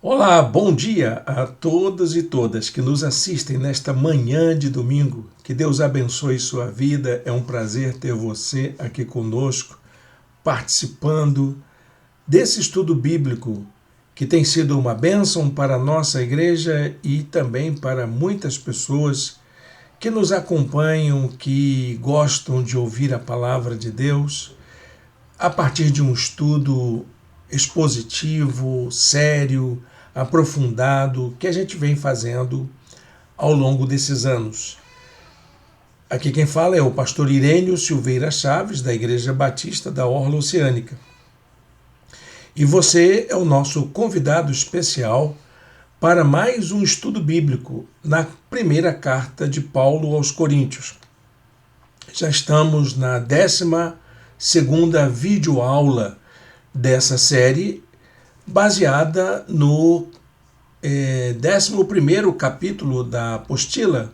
Olá, bom dia a todos e todas que nos assistem nesta manhã de domingo. Que Deus abençoe sua vida. É um prazer ter você aqui conosco, participando desse estudo bíblico que tem sido uma bênção para a nossa igreja e também para muitas pessoas que nos acompanham, que gostam de ouvir a palavra de Deus a partir de um estudo expositivo, sério, aprofundado, que a gente vem fazendo ao longo desses anos. Aqui quem fala é o pastor Irênio Silveira Chaves, da Igreja Batista da Orla Oceânica. E você é o nosso convidado especial para mais um estudo bíblico na primeira carta de Paulo aos Coríntios. Já estamos na 12ª videoaula dessa série, baseada no 11º capítulo da apostila,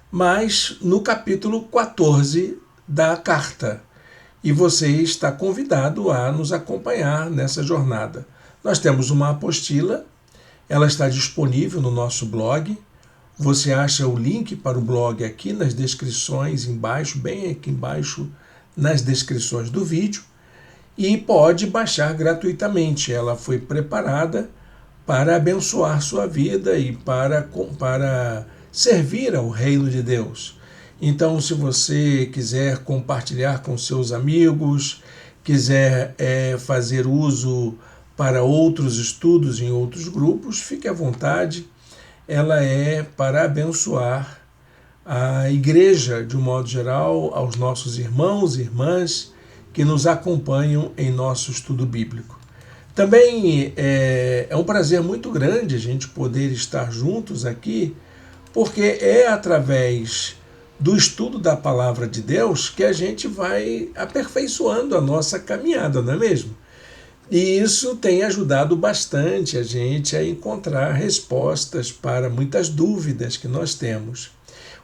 mas no capítulo 14 da carta. E você está convidado a nos acompanhar nessa jornada. Nós temos uma apostila, ela está disponível no nosso blog. Você acha o link para o blog aqui nas descrições embaixo, bem aqui embaixo nas descrições do vídeo, e pode baixar gratuitamente. Ela foi preparada para abençoar sua vida e para servir ao reino de Deus. Então, se você quiser compartilhar com seus amigos, quiser fazer uso para outros estudos em outros grupos, fique à vontade. Ela é para abençoar a igreja de um modo geral, aos nossos irmãos e irmãs que nos acompanham em nosso estudo bíblico. Também é um prazer muito grande a gente poder estar juntos aqui, porque é através do estudo da palavra de Deus que a gente vai aperfeiçoando a nossa caminhada, não é mesmo? E isso tem ajudado bastante a gente a encontrar respostas para muitas dúvidas que nós temos.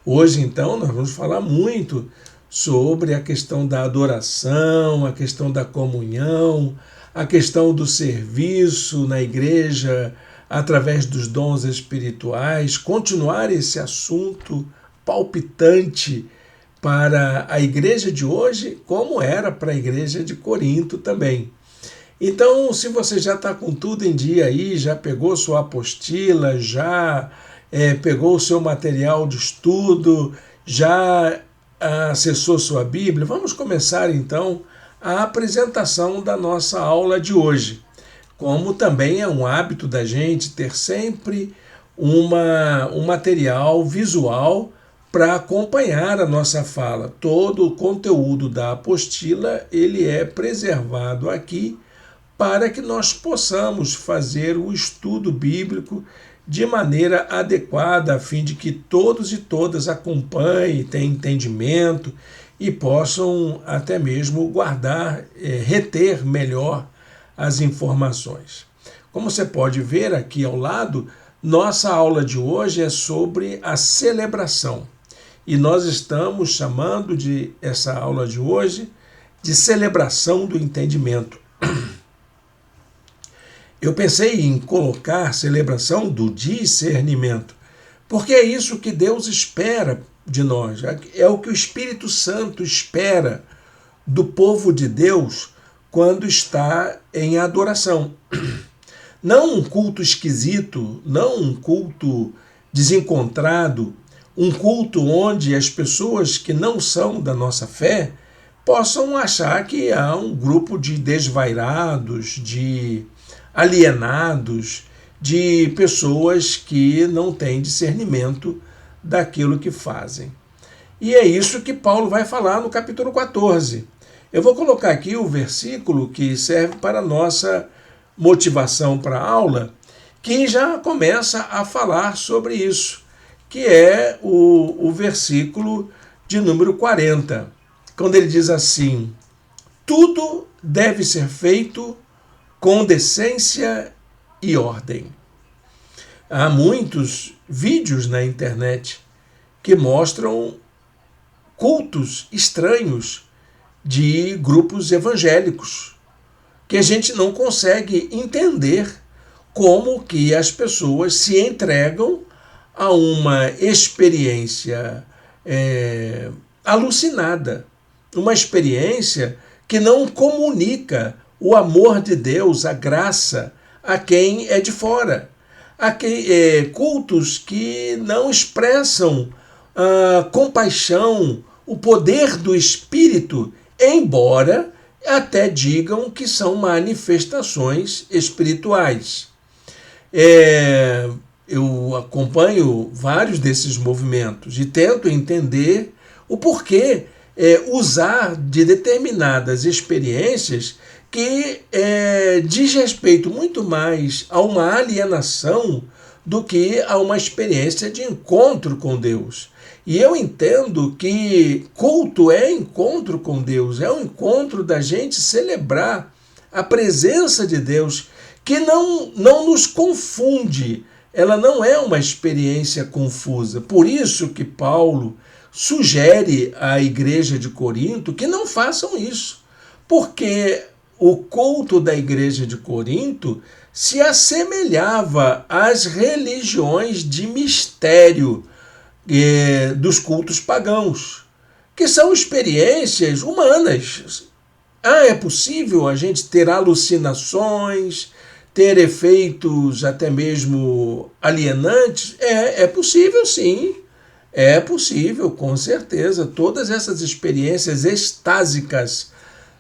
Hoje, então, nós vamos falar muito sobre a questão da adoração, a questão da comunhão, a questão do serviço na igreja através dos dons espirituais, continuar esse assunto palpitante para a igreja de hoje, como era para a igreja de Corinto também. Então, se você já está com tudo em dia aí, já pegou sua apostila, já pegou o seu material de estudo, já acessou sua Bíblia, vamos começar então a apresentação da nossa aula de hoje. Como também é um hábito da gente ter sempre um material visual para acompanhar a nossa fala. Todo o conteúdo da apostila ele é preservado aqui para que nós possamos fazer o estudo bíblico de maneira adequada, a fim de que todos e todas acompanhem, tenham entendimento e possam até mesmo guardar, reter melhor as informações. Como você pode ver aqui ao lado, nossa aula de hoje é sobre a celebração. E nós estamos chamando essa aula de hoje de celebração do entendimento. Eu pensei em colocar celebração do discernimento, porque é isso que Deus espera de nós, é o que o Espírito Santo espera do povo de Deus quando está em adoração. Não um culto esquisito, não um culto desencontrado, um culto onde as pessoas que não são da nossa fé possam achar que há um grupo de desvairados, de alienados, de pessoas que não têm discernimento daquilo que fazem. E é isso que Paulo vai falar no capítulo 14. Eu vou colocar aqui o versículo que serve para a nossa motivação para a aula, que já começa a falar sobre isso, que é o versículo de número 40, quando ele diz assim: tudo deve ser feito com decência e ordem. Há muitos vídeos na internet que mostram cultos estranhos de grupos evangélicos, que a gente não consegue entender como que as pessoas se entregam a uma experiência alucinada, uma experiência que não comunica o amor de Deus, a graça, a quem é de fora. Há cultos que não expressam compaixão, o poder do Espírito, embora até digam que são manifestações espirituais. Eu acompanho vários desses movimentos e tento entender o porquê usar de determinadas experiências que diz respeito muito mais a uma alienação do que a uma experiência de encontro com Deus. E eu entendo que culto é encontro com Deus, é o encontro da gente celebrar a presença de Deus, que não nos confunde, ela não é uma experiência confusa. Por isso que Paulo sugere à igreja de Corinto que não façam isso, porque o culto da igreja de Corinto se assemelhava às religiões de mistério dos cultos pagãos, que são experiências humanas. É possível a gente ter alucinações, ter efeitos até mesmo alienantes? É possível, sim. É possível, com certeza. Todas essas experiências extásicas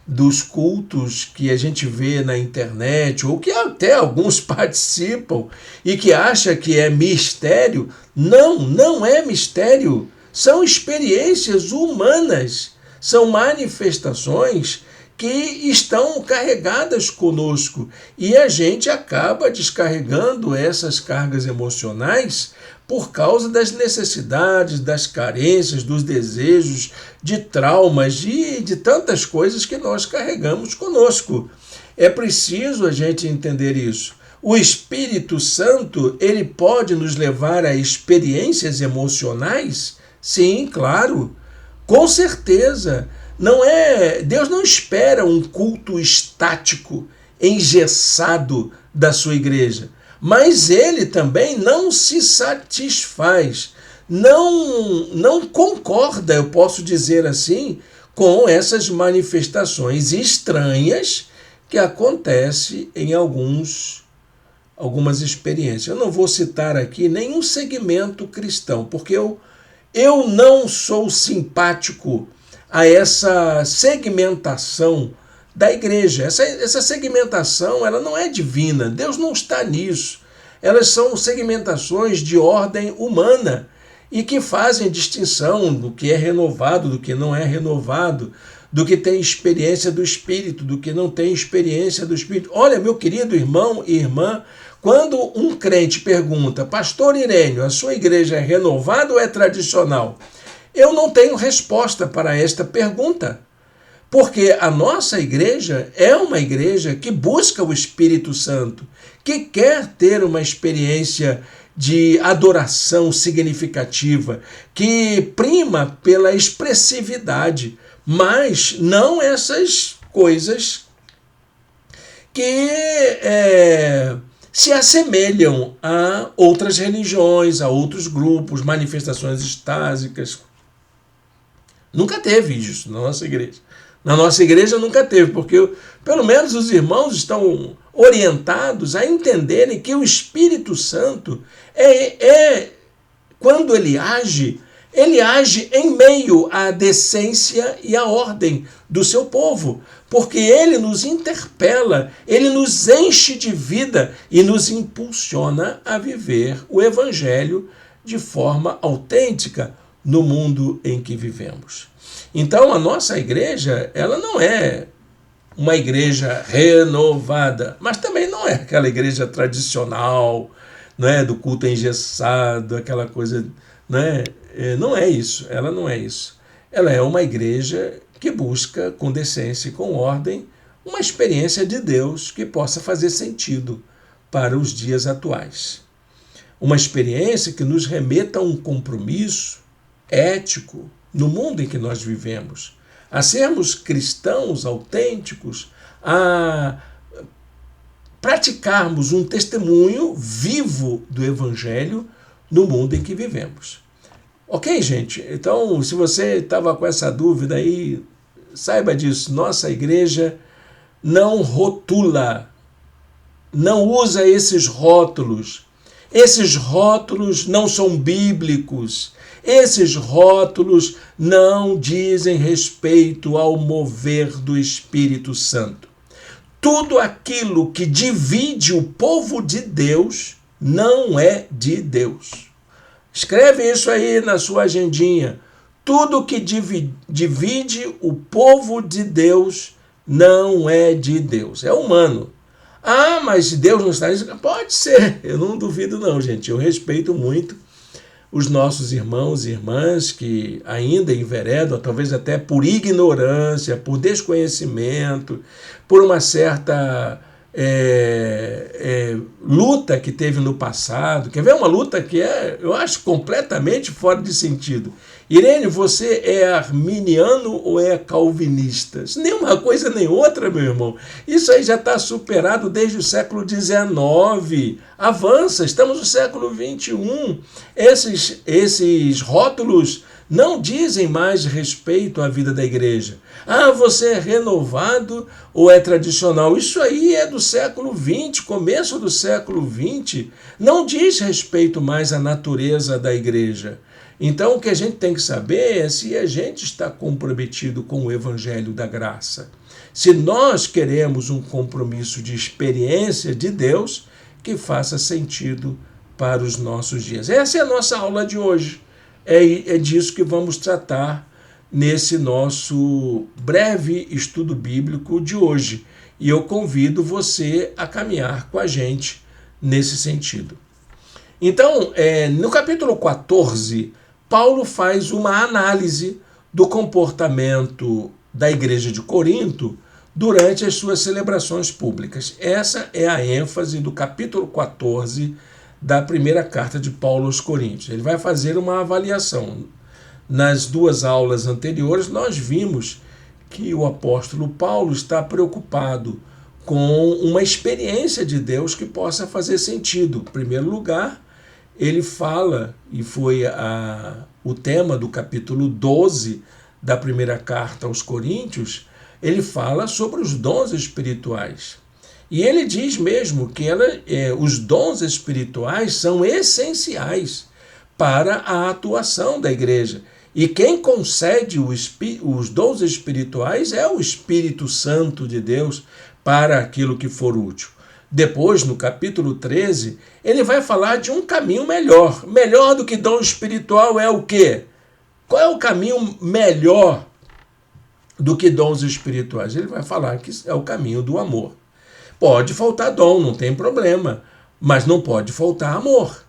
dos cultos que a gente vê na internet, ou que até alguns participam e que acham que é mistério, não é mistério. São experiências humanas, são manifestações que estão carregadas conosco e a gente acaba descarregando essas cargas emocionais por causa das necessidades, das carências, dos desejos, de traumas, de tantas coisas que nós carregamos conosco. É preciso a gente entender isso. O Espírito Santo, ele pode nos levar a experiências emocionais? Sim, claro, com certeza. Deus não espera um culto estático, engessado da sua igreja. Mas ele também não se satisfaz, não concorda, eu posso dizer assim, com essas manifestações estranhas que acontecem em algumas experiências. Eu não vou citar aqui nenhum segmento cristão, porque eu não sou simpático a essa segmentação da igreja. Essa segmentação, ela não é divina, Deus não está nisso. Elas são segmentações de ordem humana e que fazem distinção do que é renovado, do que não é renovado, do que tem experiência do Espírito, do que não tem experiência do Espírito. Olha, meu querido irmão e irmã, quando um crente pergunta: Pastor Irênio, a sua igreja é renovada ou é tradicional? Eu não tenho resposta para esta pergunta. Porque a nossa igreja é uma igreja que busca o Espírito Santo, que quer ter uma experiência de adoração significativa, que prima pela expressividade, mas não essas coisas que se assemelham a outras religiões, a outros grupos, manifestações extásicas. Nunca teve isso na nossa igreja. Na nossa igreja nunca teve, porque pelo menos os irmãos estão orientados a entenderem que o Espírito Santo quando ele age em meio à decência e à ordem do seu povo, porque ele nos interpela, ele nos enche de vida e nos impulsiona a viver o Evangelho de forma autêntica no mundo em que vivemos. Então, a nossa igreja, ela não é uma igreja renovada, mas também não é aquela igreja tradicional, né, do culto engessado, aquela coisa, né? Não é isso, ela não é isso. Ela é uma igreja que busca, com decência e com ordem, uma experiência de Deus que possa fazer sentido para os dias atuais. Uma experiência que nos remeta a um compromisso ético no mundo em que nós vivemos, a sermos cristãos autênticos, a praticarmos um testemunho vivo do Evangelho no mundo em que vivemos. Ok, gente? Então, se você estava com essa dúvida aí, saiba disso. Nossa igreja não rotula, não usa esses rótulos. Esses rótulos não são bíblicos. Esses rótulos não dizem respeito ao mover do Espírito Santo. Tudo aquilo que divide o povo de Deus não é de Deus. Escreve isso aí na sua agendinha. Tudo que divide o povo de Deus não é de Deus, é humano. Ah, mas Deus não está nisso? Pode ser, eu não duvido não, gente. Eu respeito muito os nossos irmãos e irmãs que ainda enveredam, talvez até por ignorância, por desconhecimento, por uma certa luta que teve no passado. Quer ver uma luta que eu acho completamente fora de sentido? Irene, você é arminiano ou é calvinista? Nem uma coisa nem outra, meu irmão. Isso aí já está superado desde o século XIX. Avança, estamos no século XXI. Esses rótulos não dizem mais respeito à vida da igreja. Ah, você é renovado ou é tradicional? Isso aí é do século XX, começo do século XX. Não diz respeito mais à natureza da igreja. Então, o que a gente tem que saber é se a gente está comprometido com o Evangelho da Graça. Se nós queremos um compromisso de experiência de Deus que faça sentido para os nossos dias. Essa é a nossa aula de hoje. É disso que vamos tratar nesse nosso breve estudo bíblico de hoje. E eu convido você a caminhar com a gente nesse sentido. Então, no capítulo 14, Paulo faz uma análise do comportamento da igreja de Corinto durante as suas celebrações públicas. Essa é a ênfase do capítulo 14 da primeira carta de Paulo aos Coríntios. Ele vai fazer uma avaliação. Nas duas aulas anteriores, nós vimos que o apóstolo Paulo está preocupado com uma experiência de Deus que possa fazer sentido. Em primeiro lugar, ele fala, e foi o tema do capítulo 12 da primeira carta aos Coríntios, ele fala sobre os dons espirituais. E ele diz mesmo que os dons espirituais são essenciais para a atuação da igreja. E quem concede os dons espirituais é o Espírito Santo de Deus para aquilo que for útil. Depois, no capítulo 13, ele vai falar de um caminho melhor. Melhor do que dom espiritual é o quê? Qual é o caminho melhor do que dons espirituais? Ele vai falar que é o caminho do amor. Pode faltar dom, não tem problema, mas não pode faltar amor.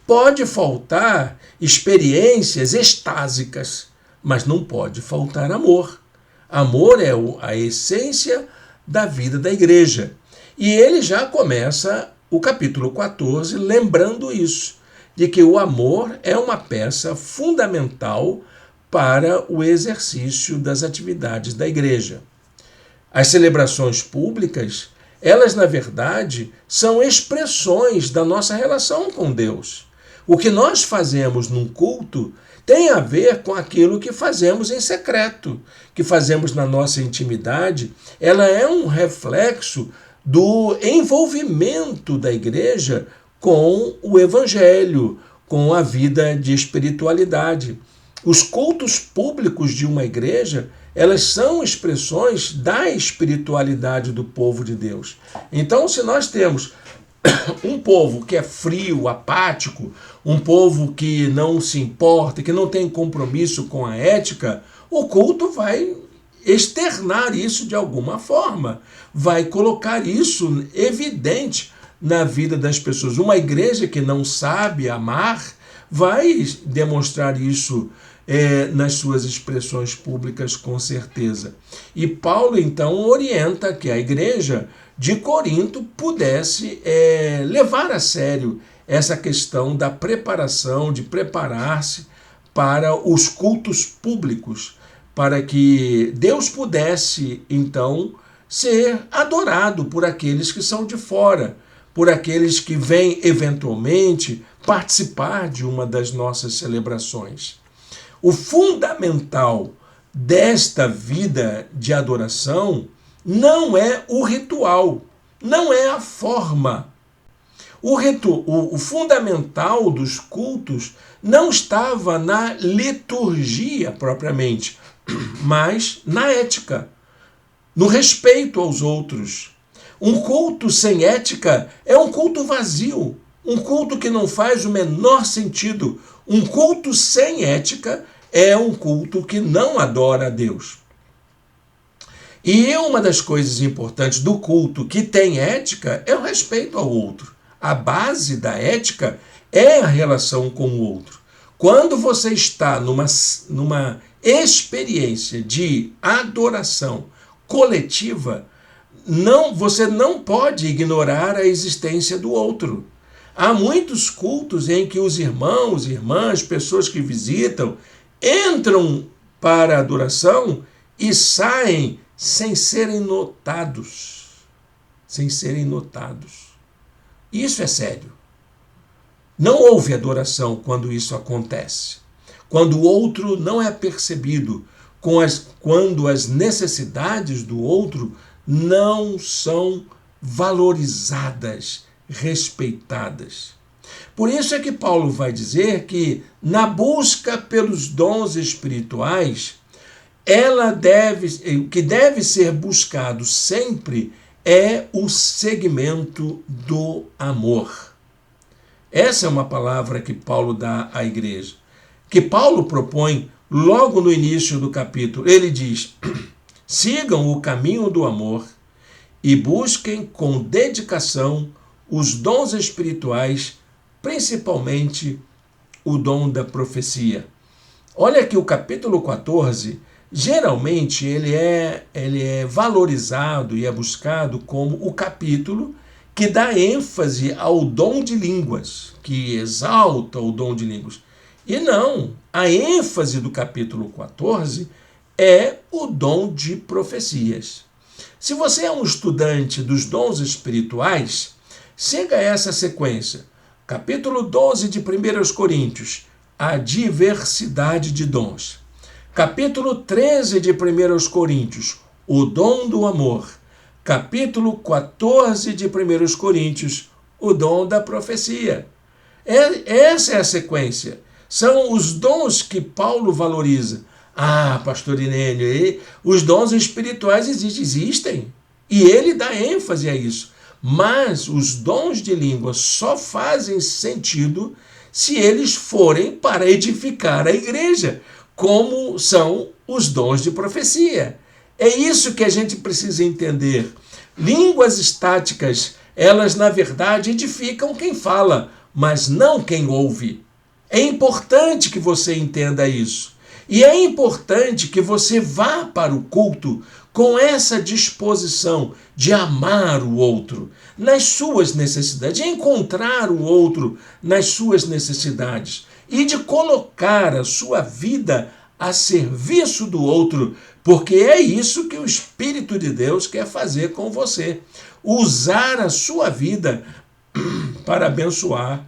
Pode faltar experiências extásicas, mas não pode faltar amor. Amor é a essência da vida da igreja. E ele já começa o capítulo 14 lembrando isso, de que o amor é uma peça fundamental para o exercício das atividades da igreja. As celebrações públicas, elas, na verdade, são expressões da nossa relação com Deus. O que nós fazemos num culto tem a ver com aquilo que fazemos em secreto, que fazemos na nossa intimidade. Ela é um reflexo do envolvimento da igreja com o Evangelho, com a vida de espiritualidade. Os cultos públicos de uma igreja, elas são expressões da espiritualidade do povo de Deus. Então, se nós temos um povo que é frio, apático, um povo que não se importa, que não tem compromisso com a ética, o culto vai externar isso de alguma forma, vai colocar isso evidente na vida das pessoas. Uma igreja que não sabe amar vai demonstrar isso nas suas expressões públicas, com certeza. E Paulo, então, orienta que a igreja de Corinto pudesse levar a sério essa questão da preparação, de preparar-se para os cultos públicos, para que Deus pudesse, então, ser adorado por aqueles que são de fora, por aqueles que vêm eventualmente participar de uma das nossas celebrações. O fundamental desta vida de adoração não é o ritual, não é a forma. O fundamental dos cultos não estava na liturgia propriamente, mas na ética, no respeito aos outros. Um culto sem ética é um culto vazio, um culto que não faz o menor sentido. Um culto sem ética é um culto que não adora a Deus. E uma das coisas importantes do culto que tem ética é o respeito ao outro. A base da ética é a relação com o outro. Quando você está numa experiência de adoração coletiva, você não pode ignorar a existência do outro. Há muitos cultos em que os irmãos, irmãs, pessoas que visitam, entram para a adoração e saem sem serem notados. Sem serem notados. Isso é sério. Não houve adoração quando isso acontece. Quando o outro não é percebido, quando as necessidades do outro não são valorizadas, respeitadas. Por isso é que Paulo vai dizer que na busca pelos dons espirituais, o que deve ser buscado sempre é o segmento do amor. Essa é uma palavra que Paulo dá à igreja, que Paulo propõe logo no início do capítulo. Ele diz: sigam o caminho do amor e busquem com dedicação os dons espirituais, principalmente o dom da profecia. Olha que o capítulo 14, geralmente ele é valorizado e é buscado como o capítulo que dá ênfase ao dom de línguas, que exalta o dom de línguas. E não, a ênfase do capítulo 14 é o dom de profecias. Se você é um estudante dos dons espirituais, siga essa sequência. Capítulo 12 de 1 Coríntios, a diversidade de dons. Capítulo 13 de 1 Coríntios, o dom do amor. Capítulo 14 de 1 Coríntios, o dom da profecia. Essa é a sequência. São os dons que Paulo valoriza. Ah, pastor Inênio, os dons espirituais existem. E ele dá ênfase a isso. Mas os dons de língua só fazem sentido se eles forem para edificar a igreja, como são os dons de profecia. É isso que a gente precisa entender. Línguas estáticas, elas na verdade edificam quem fala, mas não quem ouve. É importante que você entenda isso. E é importante que você vá para o culto com essa disposição de amar o outro nas suas necessidades, de encontrar o outro nas suas necessidades e de colocar a sua vida a serviço do outro, porque é isso que o Espírito de Deus quer fazer com você. Usar a sua vida para abençoar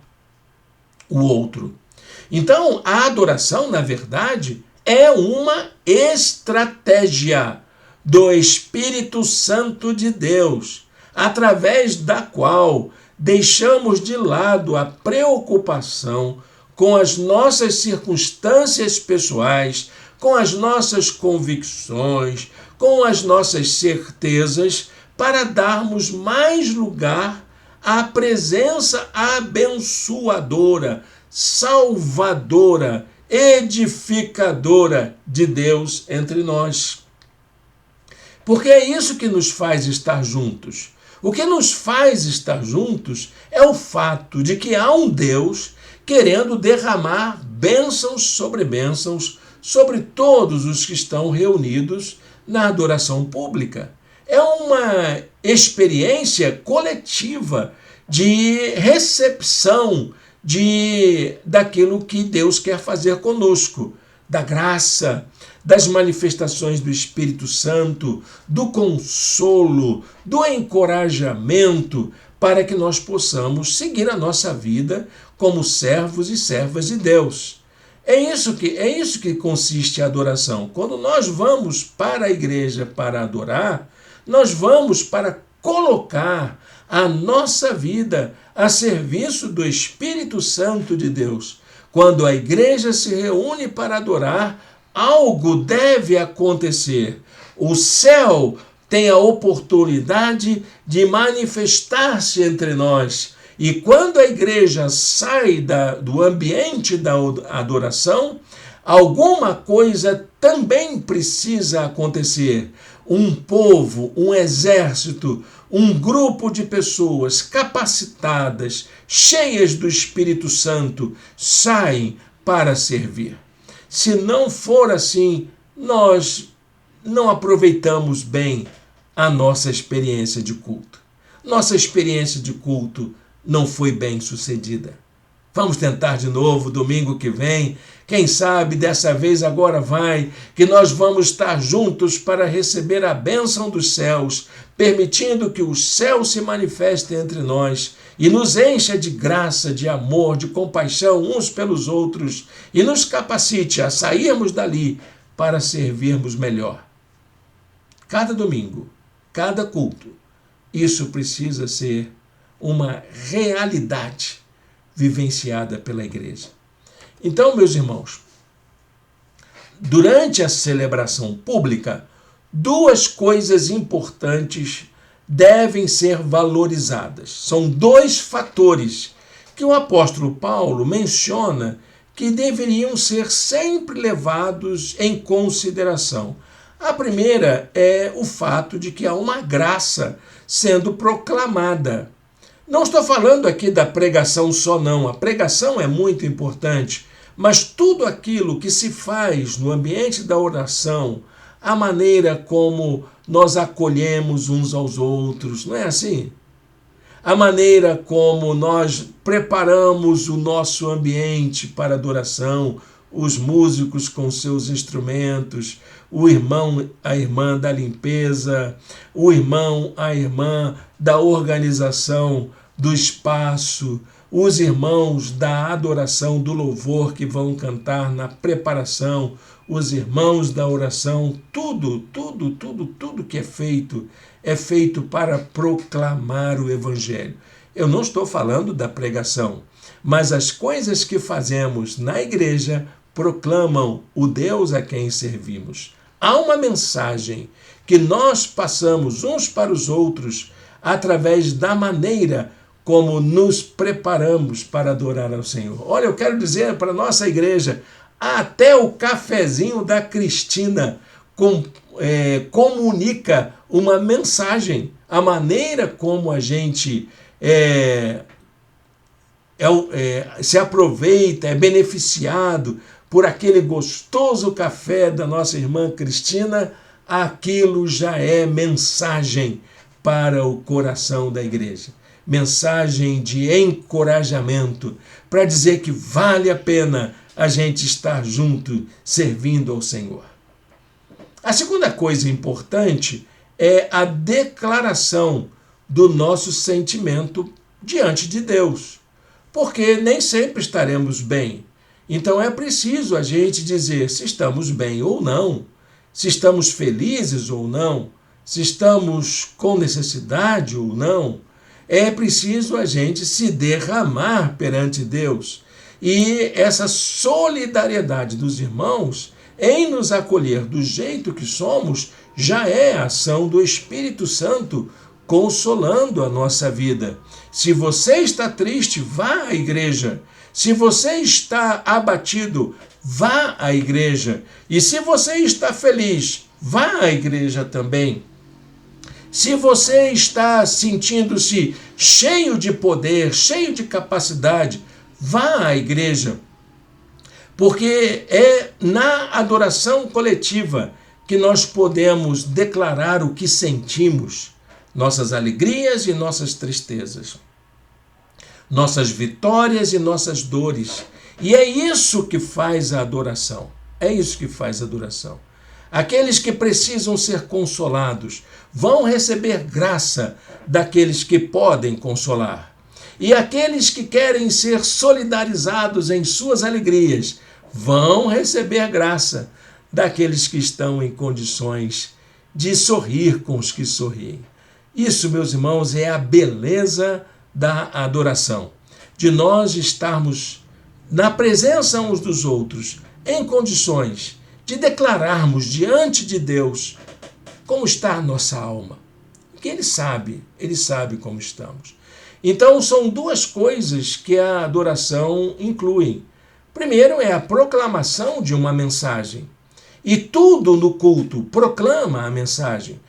o outro. Então, a adoração, na verdade, é uma estratégia do Espírito Santo de Deus, através da qual deixamos de lado a preocupação com as nossas circunstâncias pessoais, com as nossas convicções, com as nossas certezas, para darmos mais lugar à presença abençoadora, salvadora, edificadora de Deus entre nós. Porque é isso que nos faz estar juntos. O que nos faz estar juntos é o fato de que há um Deus querendo derramar bênçãos sobre todos os que estão reunidos na adoração pública. É uma experiência coletiva de recepção daquilo que Deus quer fazer conosco, da graça, das manifestações do Espírito Santo, do consolo, do encorajamento, para que nós possamos seguir a nossa vida como servos e servas de Deus. É isso que consiste a adoração. Quando nós vamos para a igreja para adorar, nós vamos para colocar a nossa vida a serviço do Espírito Santo de Deus. Quando a igreja se reúne para adorar, algo deve acontecer. O céu tem a oportunidade de manifestar-se entre nós. E quando a igreja sai do ambiente da adoração, alguma coisa também precisa acontecer. Um povo, um exército, um grupo de pessoas capacitadas, cheias do Espírito Santo, saem para servir. Se não for assim, nós não aproveitamos bem a nossa experiência de culto. Nossa experiência de culto não foi bem sucedida. Vamos tentar de novo domingo que vem. Quem sabe dessa vez agora vai, que nós vamos estar juntos para receber a bênção dos céus, permitindo que o céu se manifeste entre nós e nos encha de graça, de amor, de compaixão uns pelos outros e nos capacite a sairmos dali para servirmos melhor. Cada domingo, cada culto, isso precisa ser uma realidade vivenciada pela igreja. Então, meus irmãos, durante a celebração pública, duas coisas importantes devem ser valorizadas. São dois fatores que o apóstolo Paulo menciona que deveriam ser sempre levados em consideração. A primeira é o fato de que há uma graça sendo proclamada. Não estou falando aqui da pregação só, não. A pregação é muito importante, mas tudo aquilo que se faz no ambiente da oração, a maneira como nós acolhemos uns aos outros, não é assim? A maneira como nós preparamos o nosso ambiente para adoração, os músicos com seus instrumentos, o irmão, a irmã da limpeza, o irmão, a irmã da organização do espaço, os irmãos da adoração, do louvor que vão cantar na preparação, os irmãos da oração, tudo que é feito para proclamar o Evangelho. Eu não estou falando da pregação, mas as coisas que fazemos na igreja proclamam o Deus a quem servimos. Há uma mensagem que nós passamos uns para os outros através da maneira como nos preparamos para adorar ao Senhor. Olha, eu quero dizer para a nossa igreja, até o cafezinho da Cristina comunica uma mensagem. A maneira como a gente se aproveita, é beneficiado por aquele gostoso café da nossa irmã Cristina, aquilo já é mensagem para o coração da igreja. Mensagem de encorajamento, para dizer que vale a pena a gente estar junto, servindo ao Senhor. A segunda coisa importante é a declaração do nosso sentimento diante de Deus, porque nem sempre estaremos bem. Então é preciso a gente dizer se estamos bem ou não, se estamos felizes ou não, se estamos com necessidade ou não. É preciso a gente se derramar perante Deus. E essa solidariedade dos irmãos em nos acolher do jeito que somos já é a ação do Espírito Santo consolando a nossa vida. Se você está triste, vá à igreja. Se você está abatido, vá à igreja. E se você está feliz, vá à igreja também. Se você está sentindo-se cheio de poder, cheio de capacidade, vá à igreja. Porque é na adoração coletiva que nós podemos declarar o que sentimos, nossas alegrias e nossas tristezas, nossas vitórias e nossas dores. E é isso que faz a adoração. É isso que faz a adoração. Aqueles que precisam ser consolados vão receber graça daqueles que podem consolar. E aqueles que querem ser solidarizados em suas alegrias vão receber graça daqueles que estão em condições de sorrir com os que sorriem. Isso, meus irmãos, é a beleza da adoração, de nós estarmos na presença uns dos outros, em condições de declararmos diante de Deus como está a nossa alma. Porque Ele sabe como estamos. Então, são duas coisas que a adoração inclui. Primeiro é a proclamação de uma mensagem. E tudo no culto proclama a mensagem.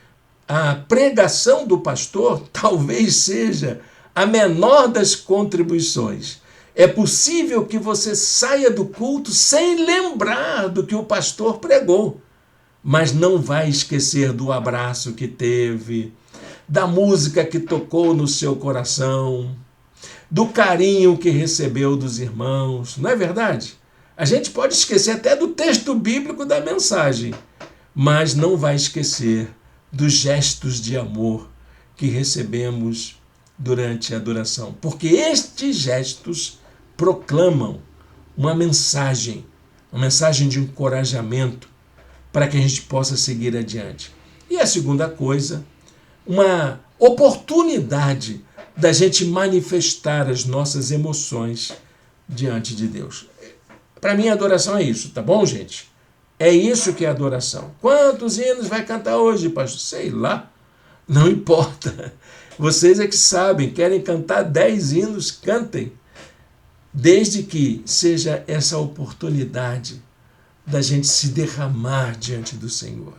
A pregação do pastor talvez seja a menor das contribuições. É possível que você saia do culto sem lembrar do que o pastor pregou, mas não vai esquecer do abraço que teve, da música que tocou no seu coração, do carinho que recebeu dos irmãos, não é verdade? A gente pode esquecer até do texto bíblico da mensagem, mas não vai esquecer dos gestos de amor que recebemos durante a adoração, porque estes gestos proclamam uma mensagem de encorajamento para que a gente possa seguir adiante. E a segunda coisa, uma oportunidade da gente manifestar as nossas emoções diante de Deus. Para mim, a adoração é isso, tá bom, gente? É isso que é adoração. Quantos hinos vai cantar hoje, pastor? Sei lá, não importa. Vocês é que sabem, querem cantar 10 hinos, cantem. Desde que seja essa oportunidade da gente se derramar diante do Senhor,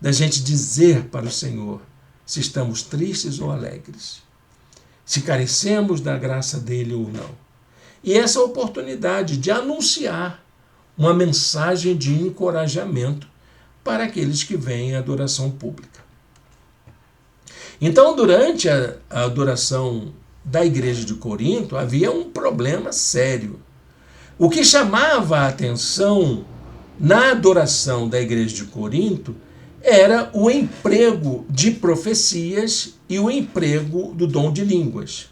da gente dizer para o Senhor se estamos tristes ou alegres, se carecemos da graça dele ou não. E essa oportunidade de anunciar uma mensagem de encorajamento para aqueles que vêm à adoração pública. Então, durante a adoração da igreja de Corinto, havia um problema sério. O que chamava a atenção na adoração da igreja de Corinto era o emprego de profecias e o emprego do dom de línguas.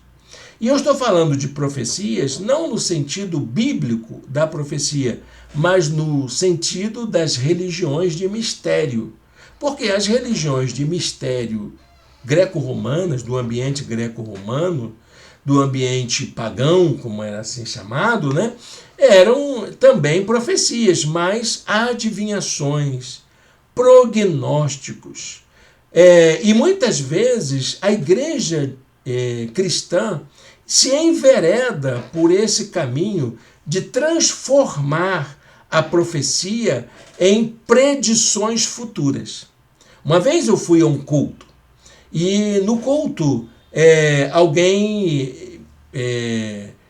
E eu estou falando de profecias não no sentido bíblico da profecia, mas no sentido das religiões de mistério. Porque as religiões de mistério greco-romanas, do ambiente greco-romano, do ambiente pagão, como era assim chamado, né, eram também profecias, mas adivinhações, prognósticos. E muitas vezes a igreja cristã se envereda por esse caminho de transformar a profecia em predições futuras. Uma vez eu fui a um culto, e no culto alguém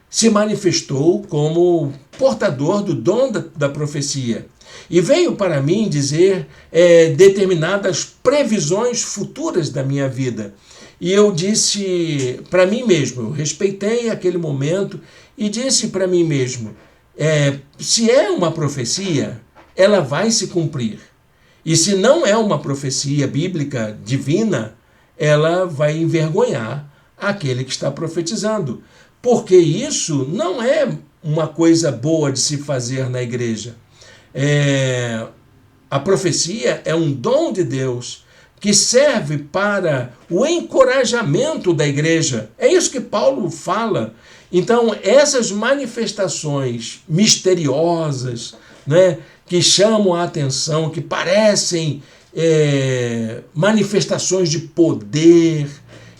se manifestou como portador do dom da profecia e veio para mim dizer determinadas previsões futuras da minha vida. E eu disse para mim mesmo, eu respeitei aquele momento e disse para mim mesmo, se é uma profecia, ela vai se cumprir. E se não é uma profecia bíblica divina, ela vai envergonhar aquele que está profetizando. Porque isso não é uma coisa boa de se fazer na igreja. A profecia é um dom de Deus que serve para o encorajamento da igreja. É isso que Paulo fala. Então, essas manifestações misteriosas, né, que chamam a atenção, que parecem manifestações de poder,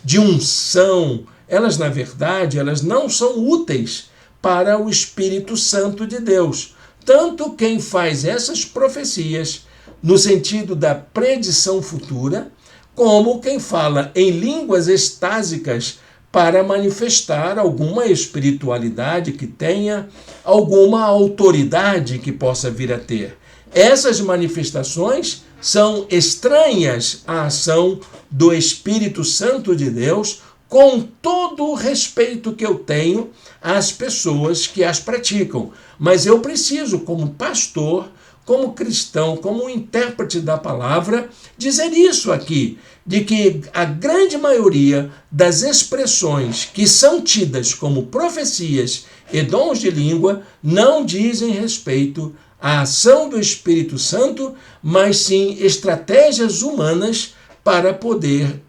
de unção, elas, na verdade, elas não são úteis para o Espírito Santo de Deus. Tanto quem faz essas profecias no sentido da predição futura, como quem fala em línguas extásicas para manifestar alguma espiritualidade que tenha, alguma autoridade que possa vir a ter. Essas manifestações são estranhas à ação do Espírito Santo de Deus, com todo o respeito que eu tenho às pessoas que as praticam. Mas eu preciso, como pastor, como cristão, como um intérprete da palavra, dizer isso aqui, de que a grande maioria das expressões que são tidas como profecias e dons de língua não dizem respeito à ação do Espírito Santo, mas sim estratégias humanas para poder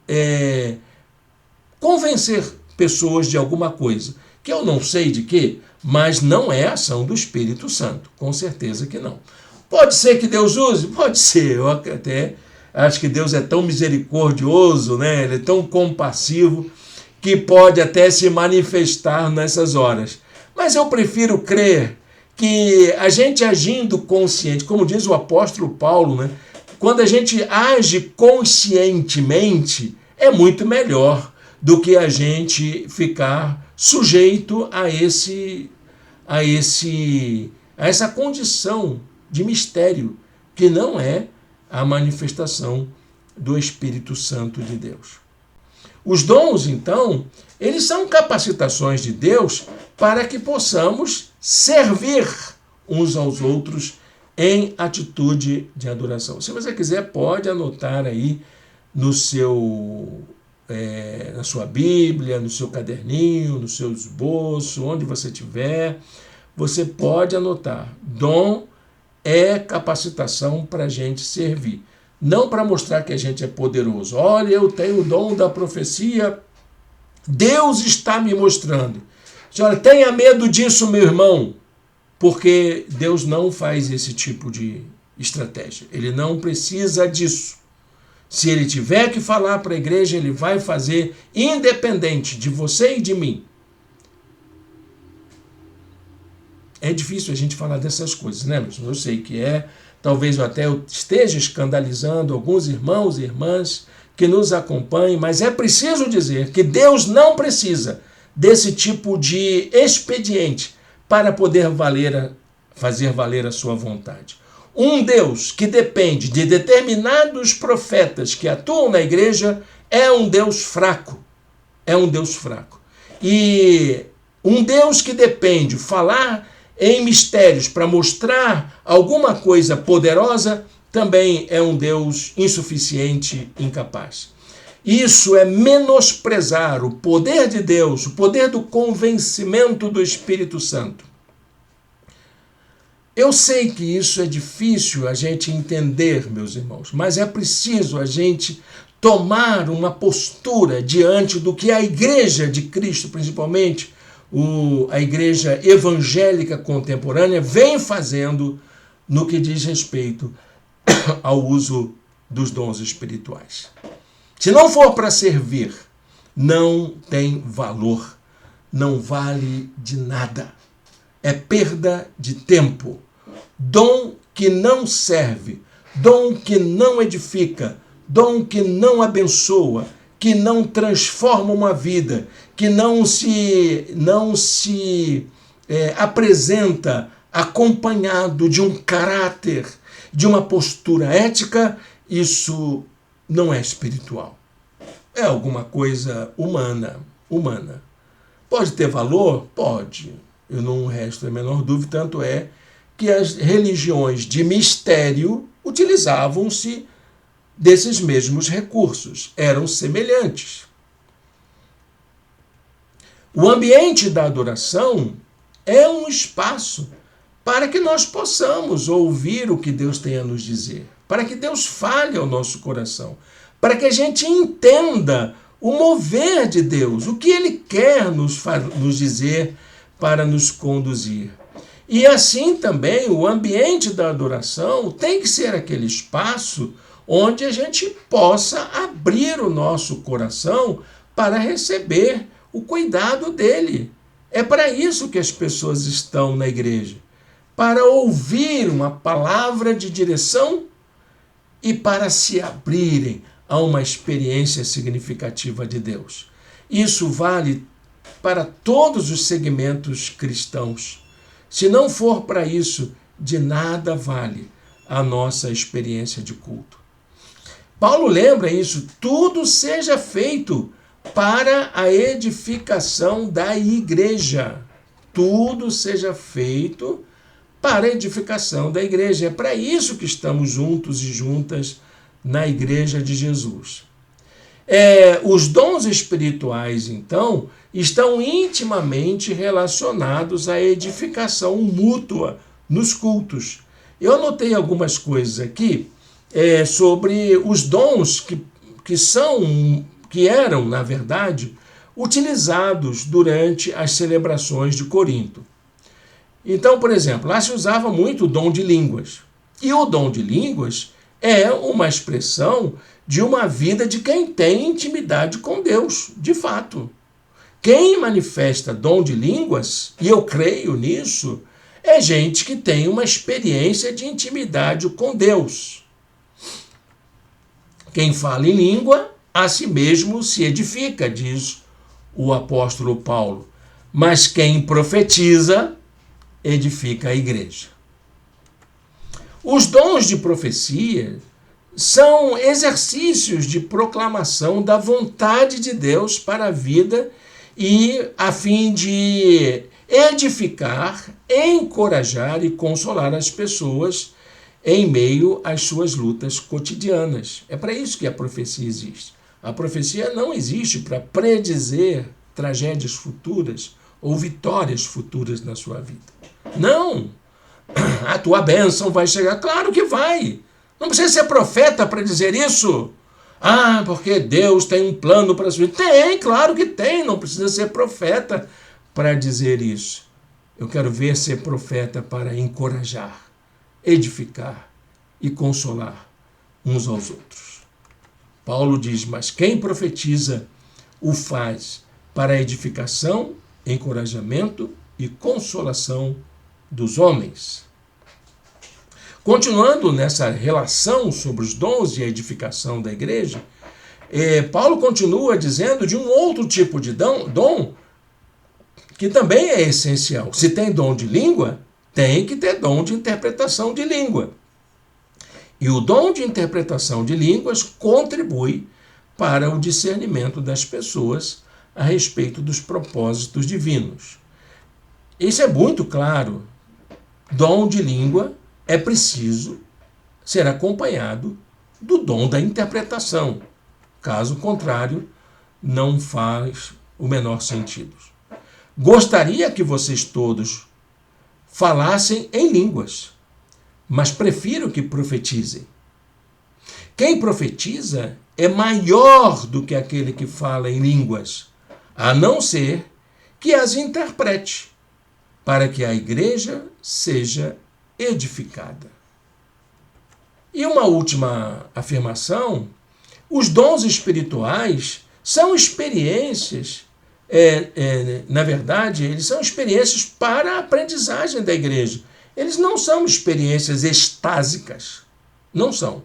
convencer pessoas de alguma coisa, que eu não sei de quê, mas não é ação do Espírito Santo, com certeza que não. Pode ser que Deus use? Pode ser, eu até acho que Deus é tão misericordioso, né? Ele é tão compassivo, que pode até se manifestar nessas horas. Mas eu prefiro crer que a gente agindo consciente, como diz o apóstolo Paulo, né? Quando a gente age conscientemente, é muito melhor do que a gente ficar sujeito a essa condição de mistério, que não é a manifestação do Espírito Santo de Deus. Os dons, então, eles são capacitações de Deus para que possamos servir uns aos outros em atitude de adoração. Se você quiser, pode anotar aí na sua Bíblia, no seu caderninho, no seu esboço, onde você estiver, você pode anotar. Dom é capacitação para a gente servir. Não para mostrar que a gente é poderoso. Olha, eu tenho o dom da profecia, Deus está me mostrando. Olha, tenha medo disso, meu irmão, porque Deus não faz esse tipo de estratégia. Ele não precisa disso. Se ele tiver que falar para a igreja, ele vai fazer independente de você e de mim. É difícil a gente falar dessas coisas, né, meus? Eu sei que talvez eu até esteja escandalizando alguns irmãos e irmãs que nos acompanhem, mas é preciso dizer que Deus não precisa desse tipo de expediente para poder fazer valer a sua vontade. Um Deus que depende de determinados profetas que atuam na igreja é um Deus fraco. É um Deus fraco. E um Deus que depende de falar em mistérios para mostrar alguma coisa poderosa também é um Deus insuficiente, incapaz. Isso é menosprezar o poder de Deus, o poder do convencimento do Espírito Santo. Eu sei que isso é difícil a gente entender, meus irmãos, mas é preciso a gente tomar uma postura diante do que a Igreja de Cristo, principalmente a Igreja evangélica contemporânea, vem fazendo no que diz respeito ao uso dos dons espirituais. Se não for para servir, não tem valor, não vale de nada. É perda de tempo. Dom que não serve, dom que não edifica, dom que não abençoa, que não transforma uma vida, que não se apresenta acompanhado de um caráter, de uma postura ética, isso não é espiritual. É alguma coisa humana. Pode ter valor? Pode. Eu não resto a menor dúvida, tanto é que as religiões de mistério utilizavam-se desses mesmos recursos, eram semelhantes. O ambiente da adoração é um espaço para que nós possamos ouvir o que Deus tem a nos dizer, para que Deus fale ao nosso coração, para que a gente entenda o mover de Deus, o que Ele quer nos dizer para nos conduzir. E assim também o ambiente da adoração tem que ser aquele espaço onde a gente possa abrir o nosso coração para receber o cuidado dele. É para isso que as pessoas estão na igreja, para ouvir uma palavra de direção e para se abrirem a uma experiência significativa de Deus. Isso vale para todos os segmentos cristãos. Se não for para isso, de nada vale a nossa experiência de culto. Paulo lembra isso, tudo seja feito para a edificação da igreja. Tudo seja feito para a edificação da igreja. É para isso que estamos juntos e juntas na igreja de Jesus. Os dons espirituais, então, estão intimamente relacionados à edificação mútua nos cultos. Eu anotei algumas coisas aqui sobre os dons que eram, na verdade, utilizados durante as celebrações de Corinto. Então, por exemplo, lá se usava muito o dom de línguas. E o dom de línguas é uma expressão de uma vida de quem tem intimidade com Deus, de fato. Quem manifesta dom de línguas, e eu creio nisso, é gente que tem uma experiência de intimidade com Deus. Quem fala em língua, a si mesmo se edifica, diz o apóstolo Paulo. Mas quem profetiza, edifica a igreja. Os dons de profecia são exercícios de proclamação da vontade de Deus para a vida e a fim de edificar, encorajar e consolar as pessoas em meio às suas lutas cotidianas. É para isso que a profecia existe. A profecia não existe para predizer tragédias futuras ou vitórias futuras na sua vida. Não! A tua bênção vai chegar. Claro que vai! Não precisa ser profeta para dizer isso. Porque Deus tem um plano para a sua vida. Tem, claro que tem. Não precisa ser profeta para dizer isso. Eu quero ver ser profeta para encorajar, edificar e consolar uns aos outros. Paulo diz, mas quem profetiza o faz para a edificação, encorajamento e consolação dos homens. Continuando nessa relação sobre os dons e a edificação da igreja, Paulo continua dizendo de um outro tipo de dom que também é essencial. Se tem dom de língua, tem que ter dom de interpretação de língua. E o dom de interpretação de línguas contribui para o discernimento das pessoas a respeito dos propósitos divinos. Isso é muito claro. Dom de língua é preciso ser acompanhado do dom da interpretação. Caso contrário, não faz o menor sentido. Gostaria que vocês todos falassem em línguas, mas prefiro que profetizem. Quem profetiza é maior do que aquele que fala em línguas, a não ser que as interprete, para que a igreja seja edificada. E uma última afirmação, os dons espirituais são experiências, na verdade, eles são experiências para a aprendizagem da igreja. Eles não são experiências extásicas, não são.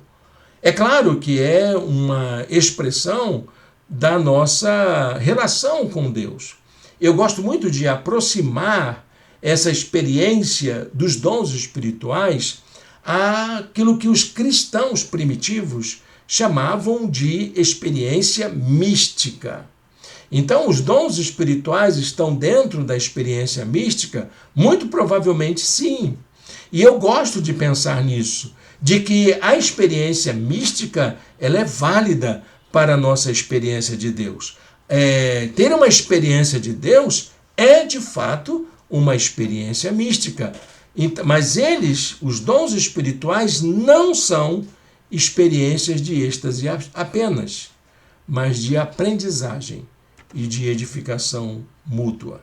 É claro que é uma expressão da nossa relação com Deus. Eu gosto muito de aproximar essa experiência dos dons espirituais àquilo que os cristãos primitivos chamavam de experiência mística. Então, os dons espirituais estão dentro da experiência mística? Muito provavelmente sim. E eu gosto de pensar nisso, de que a experiência mística ela é válida para a nossa experiência de Deus. Ter uma experiência de Deus é, de fato, uma experiência mística. Mas os dons espirituais, não são experiências de êxtase apenas, mas de aprendizagem e de edificação mútua.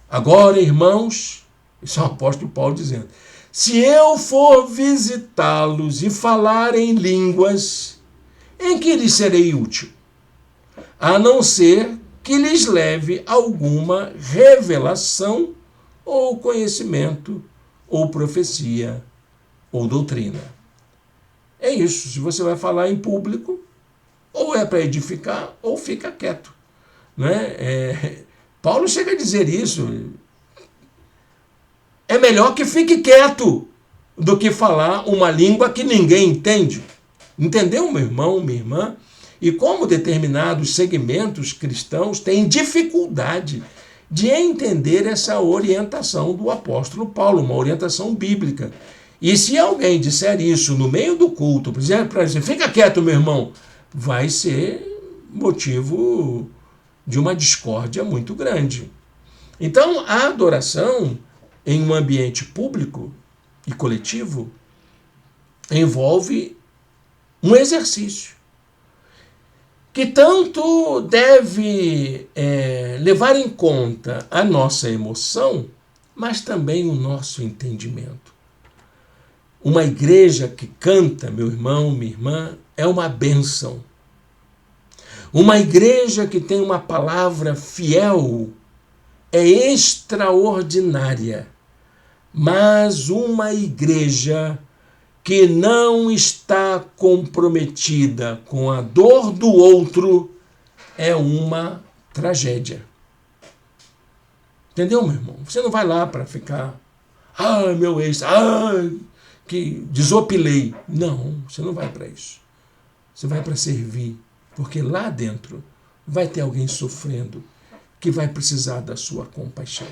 Agora, irmãos, isso é o apóstolo Paulo dizendo, se eu for visitá-los e falar em línguas, em que lhes serei útil? A não ser que lhes leve alguma revelação ou conhecimento, ou profecia, ou doutrina. É isso. Se você vai falar em público, ou é para edificar, ou fica quieto. Não é? Paulo chega a dizer isso. É melhor que fique quieto do que falar uma língua que ninguém entende. Entendeu, meu irmão, minha irmã? E como determinados segmentos cristãos têm dificuldade de entender essa orientação do apóstolo Paulo, uma orientação bíblica. E se alguém disser isso no meio do culto, por exemplo, para dizer, fica quieto, meu irmão, vai ser motivo de uma discórdia muito grande. Então, a adoração em um ambiente público e coletivo envolve um exercício que tanto deve levar em conta a nossa emoção, mas também o nosso entendimento. Uma igreja que canta, meu irmão, minha irmã, é uma bênção. Uma igreja que tem uma palavra fiel é extraordinária, mas uma igreja que não está comprometida com a dor do outro é uma tragédia. Entendeu, meu irmão? Você não vai lá para ficar, meu ex, que desopilei. Não, você não vai para isso. Você vai para servir, porque lá dentro vai ter alguém sofrendo que vai precisar da sua compaixão.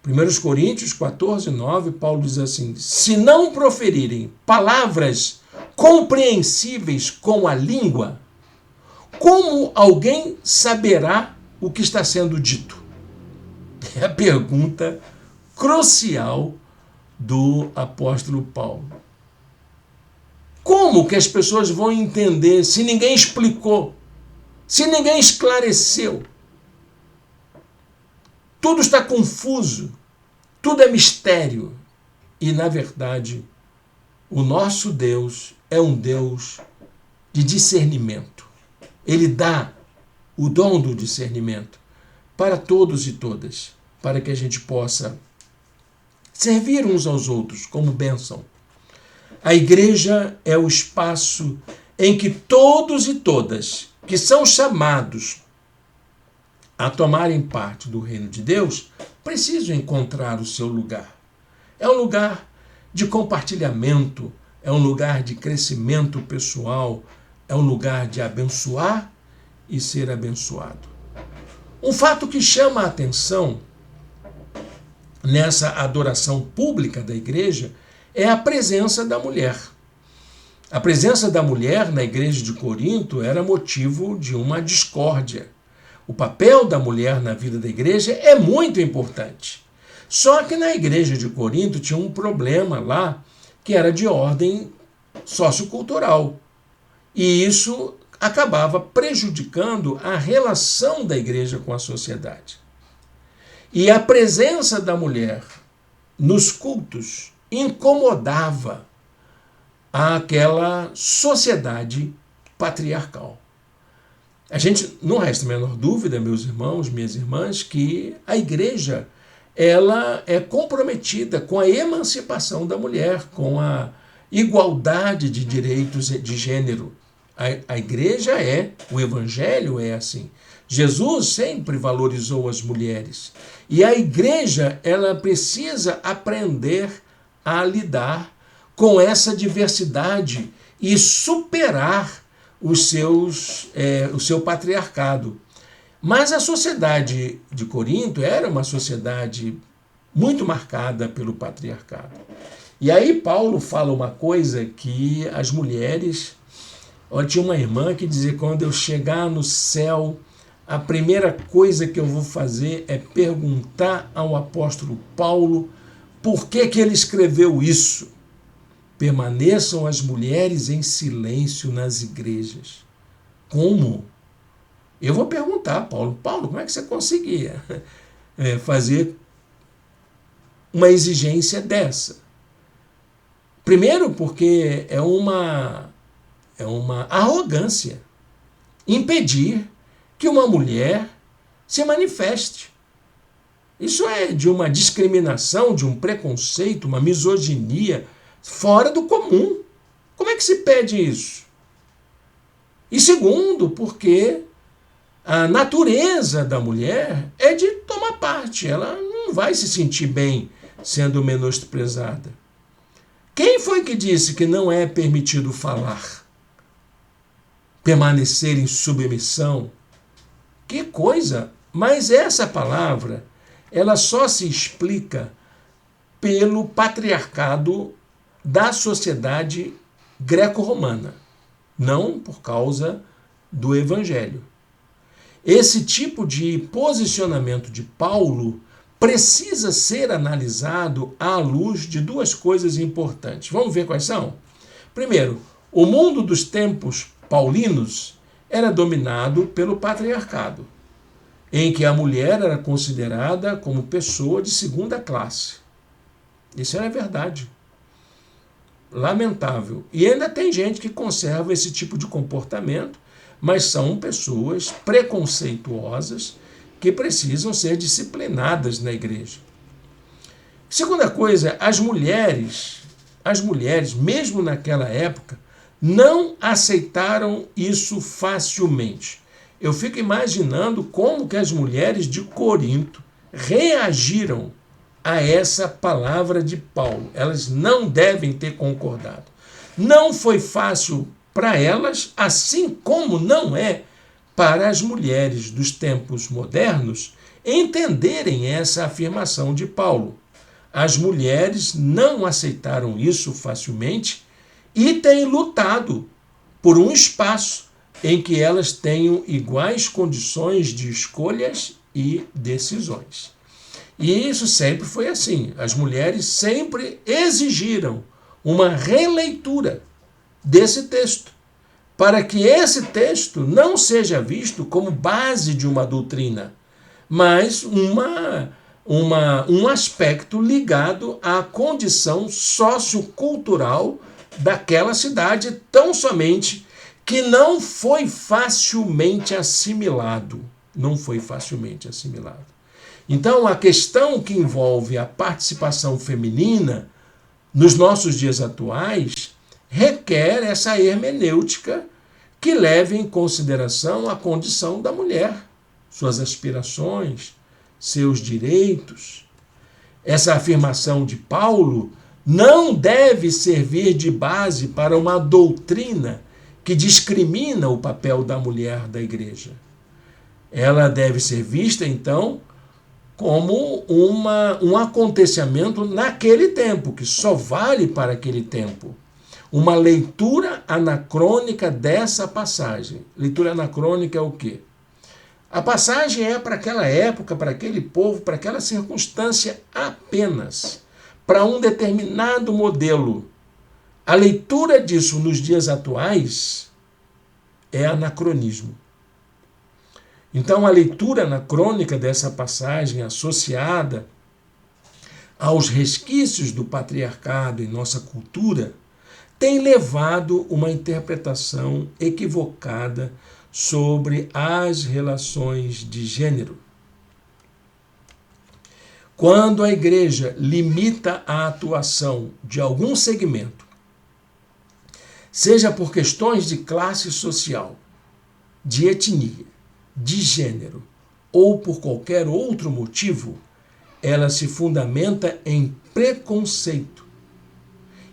1 Coríntios 14, 9, Paulo diz assim, se não proferirem palavras compreensíveis com a língua, como alguém saberá o que está sendo dito? É a pergunta crucial do apóstolo Paulo. Como que as pessoas vão entender se ninguém explicou, se ninguém esclareceu? Tudo está confuso, tudo é mistério. E, na verdade, o nosso Deus é um Deus de discernimento. Ele dá o dom do discernimento para todos e todas, para que a gente possa servir uns aos outros como bênção. A igreja é o espaço em que todos e todas que são chamados a tomarem parte do reino de Deus, precisam encontrar o seu lugar. É um lugar de compartilhamento, é um lugar de crescimento pessoal, é um lugar de abençoar e ser abençoado. Um fato que chama a atenção nessa adoração pública da igreja é a presença da mulher. A presença da mulher na igreja de Corinto era motivo de uma discórdia. O papel da mulher na vida da igreja é muito importante. Só que na igreja de Corinto tinha um problema lá que era de ordem sociocultural. E isso acabava prejudicando a relação da igreja com a sociedade. E a presença da mulher nos cultos incomodava aquela sociedade patriarcal. A gente não resta a menor dúvida, meus irmãos, minhas irmãs, que a igreja ela é comprometida com a emancipação da mulher, com a igualdade de direitos de gênero. A igreja o evangelho é assim. Jesus sempre valorizou as mulheres. E a igreja ela precisa aprender a lidar com essa diversidade e superar o seu patriarcado. Mas a sociedade de Corinto era uma sociedade muito marcada pelo patriarcado. E aí Paulo fala uma coisa que as mulheres... Olha, tinha uma irmã que dizia, quando eu chegar no céu, a primeira coisa que eu vou fazer é perguntar ao apóstolo Paulo por que ele escreveu isso. Permaneçam as mulheres em silêncio nas igrejas. Como? Eu vou perguntar, Paulo, como é que você conseguia fazer uma exigência dessa? Primeiro, porque é uma arrogância impedir que uma mulher se manifeste. Isso é de uma discriminação, de um preconceito, uma misoginia fora do comum. Como é que se pede isso? E segundo, porque a natureza da mulher é de tomar parte. Ela não vai se sentir bem sendo menosprezada. Quem foi que disse que não é permitido falar? Permanecer em submissão? Que coisa! Mas essa palavra, ela só se explica pelo patriarcado da sociedade greco-romana, não por causa do Evangelho. Esse tipo de posicionamento de Paulo precisa ser analisado à luz de duas coisas importantes. Vamos ver quais são? Primeiro, o mundo dos tempos paulinos era dominado pelo patriarcado, em que a mulher era considerada como pessoa de segunda classe. Isso era verdade. Lamentável. E ainda tem gente que conserva esse tipo de comportamento, mas são pessoas preconceituosas que precisam ser disciplinadas na igreja. Segunda coisa, as mulheres, mesmo naquela época, não aceitaram isso facilmente. Eu fico imaginando como que as mulheres de Corinto reagiram a essa palavra de Paulo. Elas não devem ter concordado. Não foi fácil para elas, assim como não é para as mulheres dos tempos modernos entenderem essa afirmação de Paulo. As mulheres não aceitaram isso facilmente e têm lutado por um espaço em que elas tenham iguais condições de escolhas e decisões. E isso sempre foi assim. As mulheres sempre exigiram uma releitura desse texto, para que esse texto não seja visto como base de uma doutrina, mas um aspecto ligado à condição sociocultural daquela cidade, tão somente que não foi facilmente assimilado. Não foi facilmente assimilado. Então, a questão que envolve a participação feminina nos nossos dias atuais requer essa hermenêutica que leve em consideração a condição da mulher, suas aspirações, seus direitos. Essa afirmação de Paulo não deve servir de base para uma doutrina que discrimina o papel da mulher da igreja. Ela deve ser vista, então, como um acontecimento naquele tempo, que só vale para aquele tempo. Uma leitura anacrônica dessa passagem. Leitura anacrônica é o quê? A passagem é para aquela época, para aquele povo, para aquela circunstância apenas, para um determinado modelo. A leitura disso nos dias atuais é anacronismo. Então, a leitura anacrônica dessa passagem, associada aos resquícios do patriarcado em nossa cultura, tem levado uma interpretação equivocada sobre as relações de gênero. Quando a igreja limita a atuação de algum segmento, seja por questões de classe social, de etnia, de gênero ou por qualquer outro motivo, ela se fundamenta em preconceito.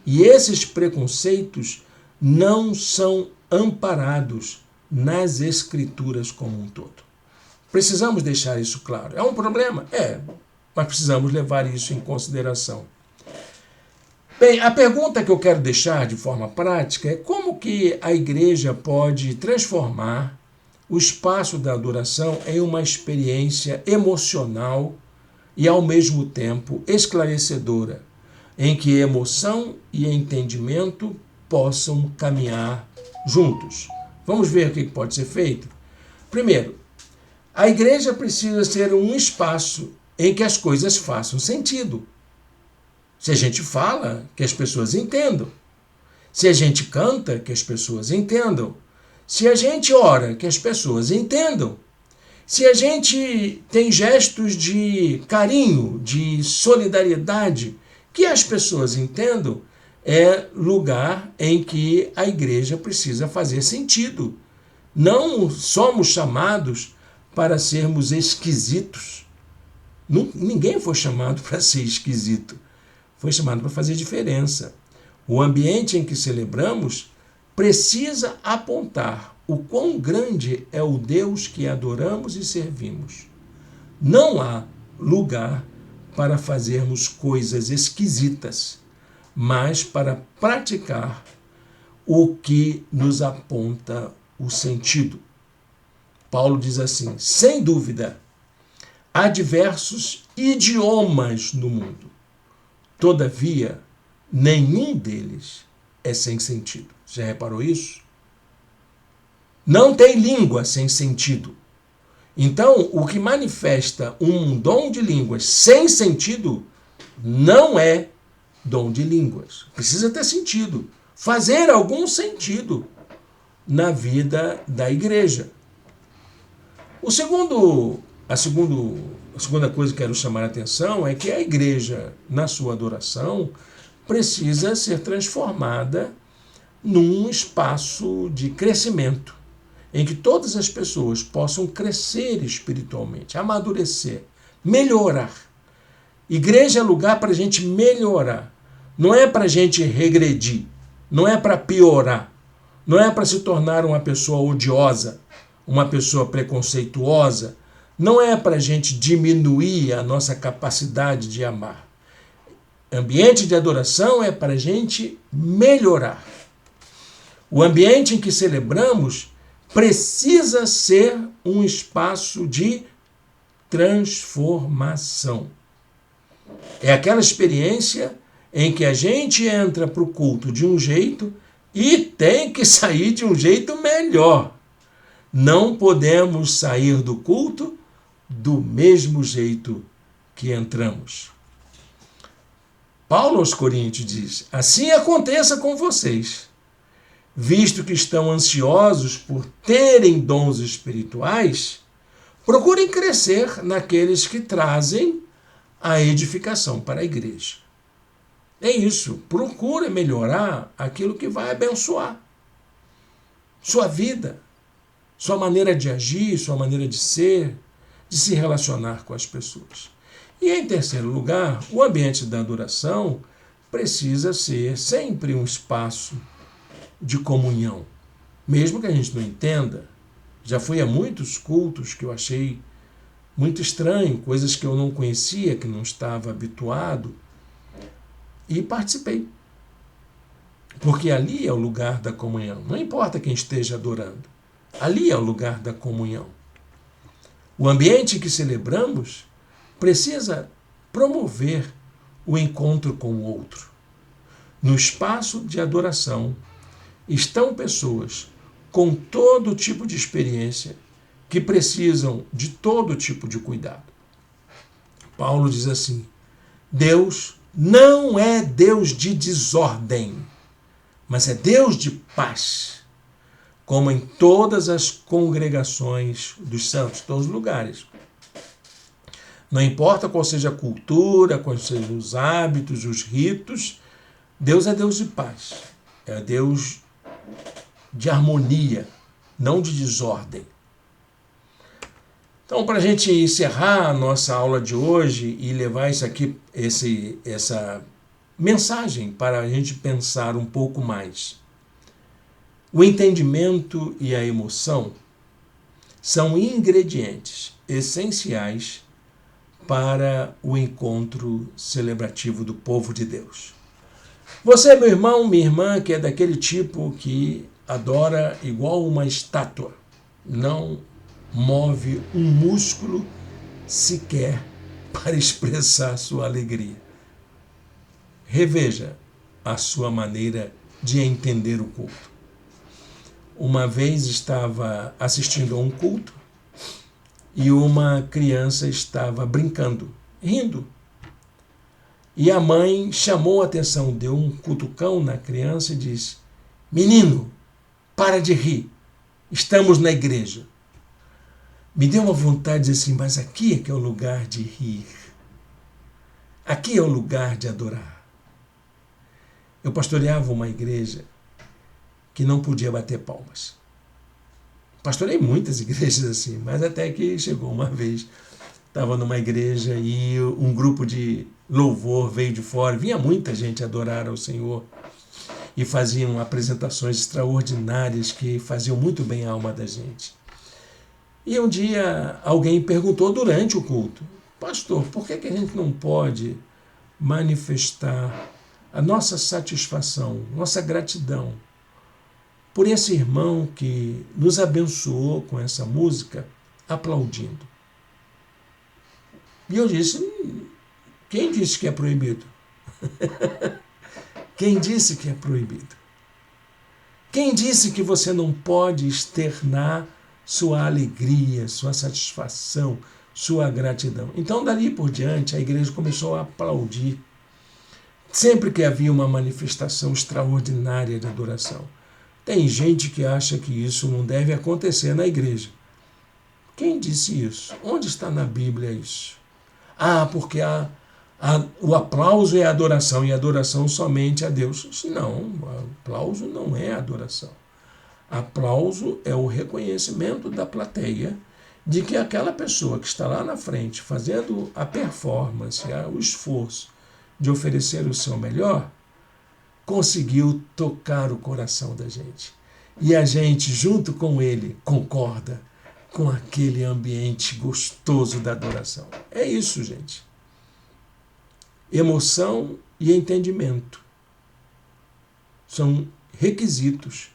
E esses preconceitos não são amparados nas Escrituras como um todo. Precisamos deixar isso claro. É um problema? É, mas precisamos levar isso em consideração. Bem, a pergunta que eu quero deixar de forma prática é como que a igreja pode transformar o espaço da adoração em uma experiência emocional e, ao mesmo tempo, esclarecedora, em que emoção e entendimento possam caminhar juntos. Vamos ver o que pode ser feito? Primeiro, a igreja precisa ser um espaço em que as coisas façam sentido. Se a gente fala, que as pessoas entendam. Se a gente canta, que as pessoas entendam. Se a gente ora, que as pessoas entendam. Se a gente tem gestos de carinho, de solidariedade, que as pessoas entendam, é lugar em que a igreja precisa fazer sentido. Não somos chamados para sermos esquisitos. Ninguém foi chamado para ser esquisito. Foi chamado para fazer diferença. O ambiente em que celebramos precisa apontar o quão grande é o Deus que adoramos e servimos. Não há lugar para fazermos coisas esquisitas, mas para praticar o que nos aponta o sentido. Paulo diz assim: sem dúvida, há diversos idiomas no mundo. Todavia, nenhum deles é sem sentido. Já reparou isso? Não tem língua sem sentido. Então, o que manifesta um dom de línguas sem sentido não é dom de línguas. Precisa ter sentido. Fazer algum sentido na vida da igreja. A segunda coisa que quero chamar a atenção é que a igreja, na sua adoração, precisa ser transformada num espaço de crescimento, em que todas as pessoas possam crescer espiritualmente, amadurecer, melhorar. Igreja é lugar para a gente melhorar, não é para a gente regredir, não é para piorar, não é para se tornar uma pessoa odiosa, uma pessoa preconceituosa, não é para a gente diminuir a nossa capacidade de amar. Ambiente de adoração é para a gente melhorar. O ambiente em que celebramos precisa ser um espaço de transformação. É aquela experiência em que a gente entra para o culto de um jeito e tem que sair de um jeito melhor. Não podemos sair do culto do mesmo jeito que entramos. Paulo aos Coríntios diz: assim aconteça com vocês, visto que estão ansiosos por terem dons espirituais, procurem crescer naqueles que trazem a edificação para a igreja. É isso, procure melhorar aquilo que vai abençoar sua vida, sua maneira de agir, sua maneira de ser, de se relacionar com as pessoas. E em terceiro lugar, o ambiente da adoração precisa ser sempre um espaço de comunhão. Mesmo que a gente não entenda, já fui a muitos cultos que eu achei muito estranho, coisas que eu não conhecia, que não estava habituado, e participei. Porque ali é o lugar da comunhão. Não importa quem esteja adorando. Ali é o lugar da comunhão. O ambiente que celebramos precisa promover o encontro com o outro. No espaço de adoração estão pessoas com todo tipo de experiência que precisam de todo tipo de cuidado. Paulo diz assim: Deus não é Deus de desordem, mas é Deus de paz, como em todas as congregações dos santos, todos os lugares. Não importa qual seja a cultura, quais sejam os hábitos, os ritos, Deus é Deus de paz, é Deus de harmonia, não de desordem. Então, para a gente encerrar a nossa aula de hoje e levar isso aqui, essa mensagem para a gente pensar um pouco mais. O entendimento e a emoção são ingredientes essenciais para o encontro celebrativo do povo de Deus. Você, meu irmão, minha irmã, que é daquele tipo que adora igual uma estátua, não move um músculo sequer para expressar sua alegria. Reveja a sua maneira de entender o culto. Uma vez estava assistindo a um culto e uma criança estava brincando, rindo. E a mãe chamou a atenção, deu um cutucão na criança e disse: menino, para de rir, estamos na igreja. Me deu uma vontade de dizer assim: mas aqui é que é o lugar de rir. Aqui é o lugar de adorar. Eu pastoreava uma igreja que não podia bater palmas. Pastorei muitas igrejas assim, mas até que chegou uma vez, estava numa igreja e um grupo de louvor veio de fora, vinha muita gente adorar ao Senhor. e faziam apresentações extraordinárias que faziam muito bem à alma da gente. E um dia alguém perguntou durante o culto: pastor, por que a gente não pode manifestar a nossa satisfação, nossa gratidão por esse irmão que nos abençoou com essa música, aplaudindo? E eu disse: quem disse que é proibido? Quem disse que é proibido? Quem disse que você não pode externar sua alegria, sua satisfação, sua gratidão? Então, dali por diante, a igreja começou a aplaudir sempre que havia uma manifestação extraordinária de adoração. Tem gente que acha que isso não deve acontecer na igreja. Quem disse isso? Onde está na Bíblia isso? Porque o aplauso é adoração, e adoração somente a Deus. Não, aplauso não é adoração. Aplauso é o reconhecimento da plateia de que aquela pessoa que está lá na frente fazendo a performance, o esforço de oferecer o seu melhor, conseguiu tocar o coração da gente. E a gente, junto com ele, concorda com aquele ambiente gostoso da adoração. É isso, gente. Emoção e entendimento são requisitos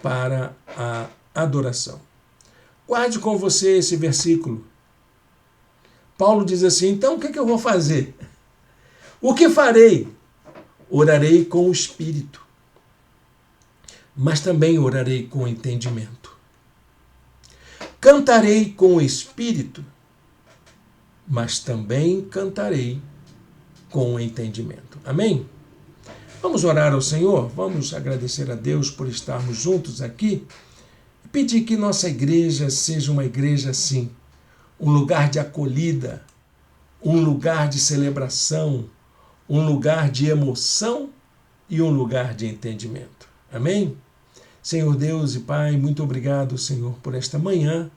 para a adoração. Guarde com você esse versículo. Paulo diz assim: então o que eu vou fazer? O que farei? Orarei com o Espírito, mas também orarei com o entendimento. Cantarei com o Espírito, mas também cantarei com o entendimento. Amém? Vamos orar ao Senhor? Vamos agradecer a Deus por estarmos juntos aqui e pedir que nossa igreja seja uma igreja assim, um lugar de acolhida, um lugar de celebração, um lugar de emoção e um lugar de entendimento. Amém? Senhor Deus e Pai, muito obrigado, Senhor, por esta manhã,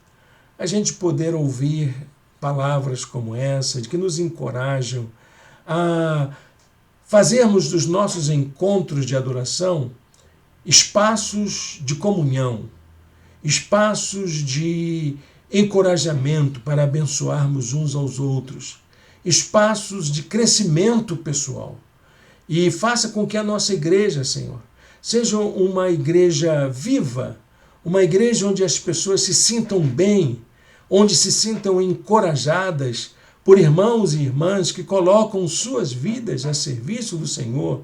a gente poder ouvir palavras como essa, de que nos encorajam a fazermos dos nossos encontros de adoração espaços de comunhão, espaços de encorajamento para abençoarmos uns aos outros, espaços de crescimento pessoal. E faça com que a nossa igreja, Senhor, seja uma igreja viva, uma igreja onde as pessoas se sintam bem, onde se sintam encorajadas por irmãos e irmãs que colocam suas vidas a serviço do Senhor,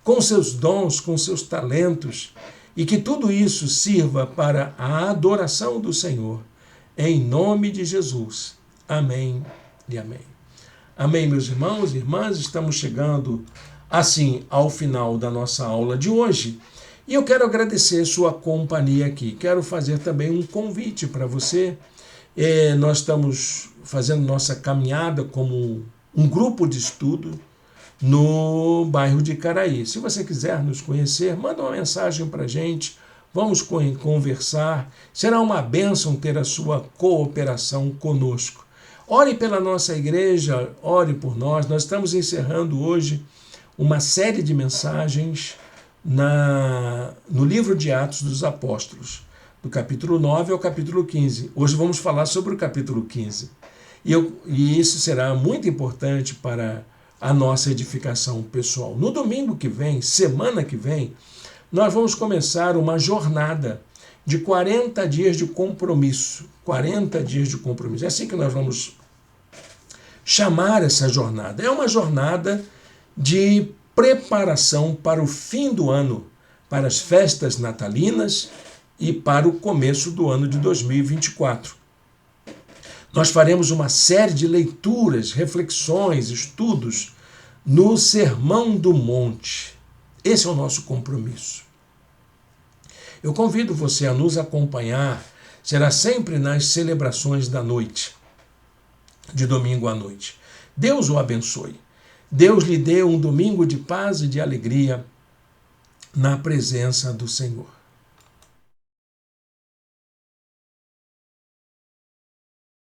com seus dons, com seus talentos, e que tudo isso sirva para a adoração do Senhor. Em nome de Jesus. Amém e amém. Amém, meus irmãos e irmãs, estamos chegando assim ao final da nossa aula de hoje e eu quero agradecer sua companhia aqui. Quero fazer também um convite para você. Nós estamos fazendo nossa caminhada como um grupo de estudo no bairro de Icaraí. Se você quiser nos conhecer, manda uma mensagem para a gente, vamos conversar. Será uma bênção ter a sua cooperação conosco. Ore pela nossa igreja, ore por nós. Nós estamos encerrando hoje uma série de mensagens no livro de Atos dos Apóstolos, do capítulo 9 ao capítulo 15. Hoje vamos falar sobre o capítulo 15. E isso será muito importante para a nossa edificação pessoal. No domingo que vem, semana que vem, nós vamos começar uma jornada de 40 dias de compromisso. 40 dias de compromisso. É assim que nós vamos chamar essa jornada. É uma jornada de preparação para o fim do ano, para as festas natalinas e para o começo do ano de 2024. Nós faremos uma série de leituras, reflexões, estudos no Sermão do Monte. Esse é o nosso compromisso. Eu convido você a nos acompanhar, será sempre nas celebrações da noite, de domingo à noite. Deus o abençoe. Deus lhe dê um domingo de paz e de alegria na presença do Senhor.